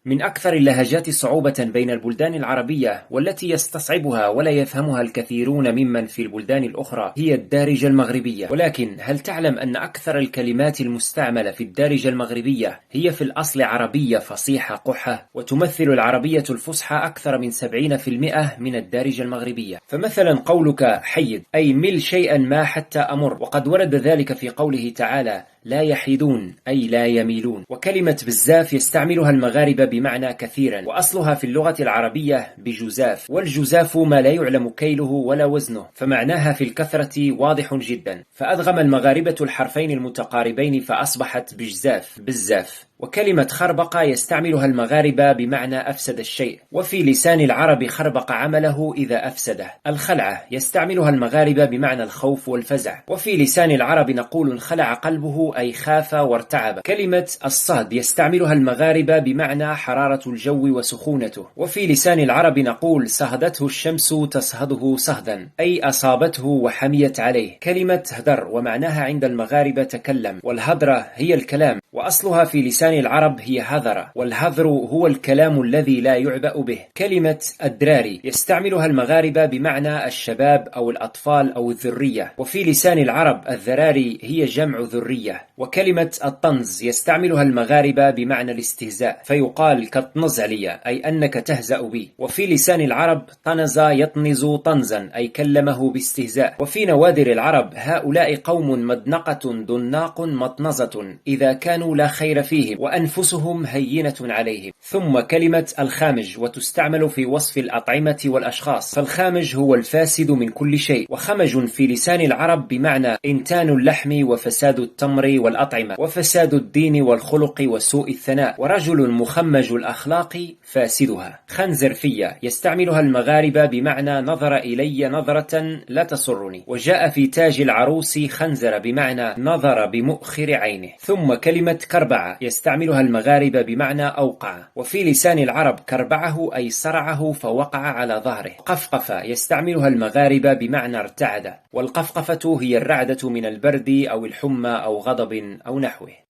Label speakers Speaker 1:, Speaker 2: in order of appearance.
Speaker 1: من أكثر اللهجات صعوبة بين البلدان العربية والتي يستصعبها ولا يفهمها الكثيرون ممن في البلدان الأخرى هي الدارجة المغربية. ولكن هل تعلم أن أكثر الكلمات المستعملة في الدارجة المغربية هي في الأصل عربية فصيحة قحة، وتمثل العربية الفصحى أكثر من 70% من الدارجة المغربية؟ فمثلا قولك حيد أي مل شيئا ما حتى أمر، وقد ورد ذلك في قوله تعالى لا يحيدون أي لا يميلون. وكلمة بزاف يستعملها المغاربة بمعنى كثيرا، وأصلها في اللغة العربية بجزاف، والجزاف ما لا يعلم كيله ولا وزنه، فمعناها في الكثرة واضح جدا، فأدغم المغاربة الحرفين المتقاربين فأصبحت بجزاف بزاف. وكلمة خربق يستعملها المغاربة بمعنى أفسد الشيء، وفي لسان العرب خربق عمله إذا أفسده. الخلعة يستعملها المغاربة بمعنى الخوف والفزع، وفي لسان العرب نقول انخلع قلبه أي خاف وارتعب. كلمة الصهد يستعملها المغاربة بمعنى حرارة الجو وسخونته، وفي لسان العرب نقول صهدته الشمس تصهده صهدا أي أصابته وحميت عليه. كلمة هدر ومعناها عند المغاربة تكلم، والهدرة هي الكلام، وأصلها في لسان العرب هي هذرة، والهذر هو الكلام الذي لا يعبأ به. كلمة الدراري يستعملها المغاربة بمعنى الشباب أو الأطفال أو الذرية، وفي لسان العرب الذراري هي جمع ذرية. وكلمة الطنز يستعملها المغاربة بمعنى الاستهزاء، فيقال كالطنز علي أي أنك تهزأ بي. وفي لسان العرب طنز يطنز طنزا أي كلمه باستهزاء. وفي نوادر العرب هؤلاء قوم مدنقة دناق مطنزة إذا كانوا لا خير فيهم وأنفسهم هينة عليهم. ثم كلمة الخامج وتستعمل في وصف الأطعمة والأشخاص، فالخامج هو الفاسد من كل شيء. وخمج في لسان العرب بمعنى إنتان اللحم وفساد التمر والأطعمة وفساد الدين والخلق وسوء الثناء، ورجل مخمج الأخلاق فاسدها. خنزرفية يستعملها المغاربة بمعنى نظر إلي نظرة لا تسرني، وجاء في تاج العروس خنزر بمعنى نظر بمؤخر عينه. ثم كلمة كربعة يستعملها المغاربة بمعنى أوقع، وفي لسان العرب كربعه أي صرعه فوقع على ظهره. قفقفة يستعملها المغاربة بمعنى ارتعد، والقفقفة هي الرعدة من البرد أو الحمى أو غضب أو نحوه.